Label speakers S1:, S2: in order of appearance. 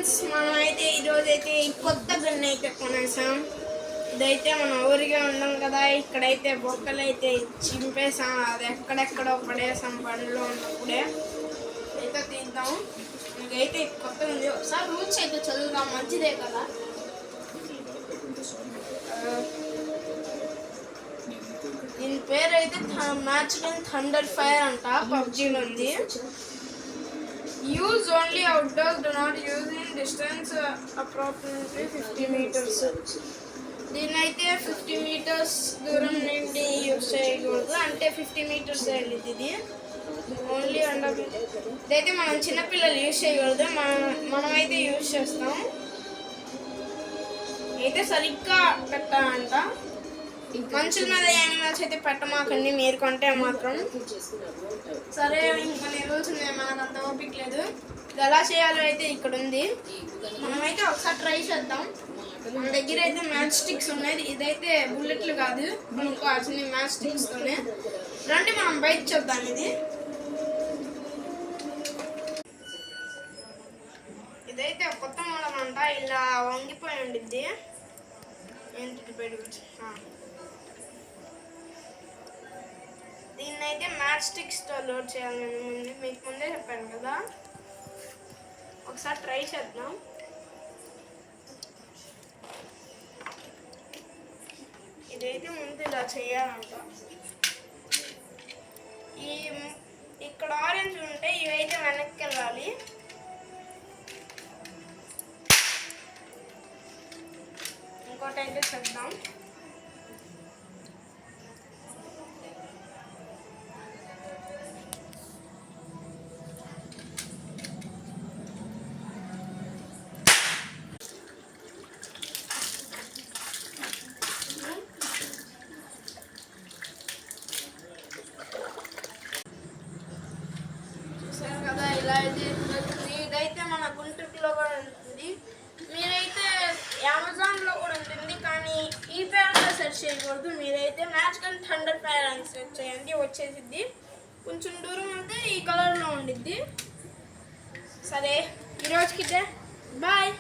S1: Friends, మనమైతే ఈరోజైతే కొత్త గన్ అయితే కొనేసాం. ఇదైతే మనం ఊరిగా ఉన్నాం కదా, ఇక్కడైతే బొక్కలు అయితే చింపేసాం. అది ఎక్కడెక్కడో పడేసాం బండిలో ఉన్నప్పుడే. అయితే తీద్దాం. ఇంకైతే కొత్త ఉంది. ఒకసారి రూల్స్ అయితే చదువుదాం, మంచిదే కదా. దీని పేరు అయితే మ్యాచ్ గన్ థండర్ ఫైర్ అంట, పబ్జీలో ఉంది. Use only outdoors, do not use in distance approximately 50 meters. దీని అయితే 50 meters దూరం నుండి యూజ్ చేయకూడదు, అంటే 50 meters వెళ్ళింది ఇది. ఓన్లీ ఇదైతే మనం చిన్నపిల్లలు యూజ్ చేయకూడదు, మనమైతే యూజ్ చేస్తాం. అయితే సరిగ్గా పెట్టాలంట. మనుషుల మీద యానిమల్స్ అయితే పెట్టమాకండి మీరు కొంటే మాత్రం. సరే, ఇంకొన్ని రూల్స్ ఉన్నాయి, మనకు అంత ఓపిక లేదు. ఇది ఎలా చేయాలో అయితే ఇక్కడ ఉంది. మనమైతే ఒకసారి ట్రై చేద్దాం. మన దగ్గర అయితే మ్యాచ్ స్టిక్స్ ఉన్నాయి. ఇదైతే బుల్లెట్లు కాదు, కొనుక్కోవాల్సింది మ్యాచ్ స్టిక్స్తోనే. రండి మనం బయట చూద్దాం. ఇదైతే కొత్త మూలం అంట, ఇలా వంగిపోయి ఉండిద్ది. ఏంటి బయట దీన్ని అయితే మ్యాచ్ స్టిక్స్తో లోడ్ చేయాలని మీకు ముందే చెప్పాను కదా. ఒకసారి ట్రై చేద్దాం. ఇదైతే ముందు ఇలా చేయాలంట. ఇక్కడ ఆరెంజ్ ఉంటే ఇవైతే వెనక్కి వెళ్ళాలి. ఇంకోటి అయితే చేద్దాం. కదా, ఇలా అయితే ఇదైతే మన గుంటూరులో కూడా ఉంటుంది. మీరైతే అమెజాన్లో కూడా ఉంటుంది, కానీ ఈ పేరులో సెర్చ్ చేయకూడదు. మీరైతే మ్యాచ్ గన్ థండర్ ఫైర్ అని సెర్చ్ చేయండి, వచ్చేసిద్ది. కొంచెం దూరం అయితే ఈ కలర్లో ఉండిద్ది. సరే, ఈరోజుకి బాయ్.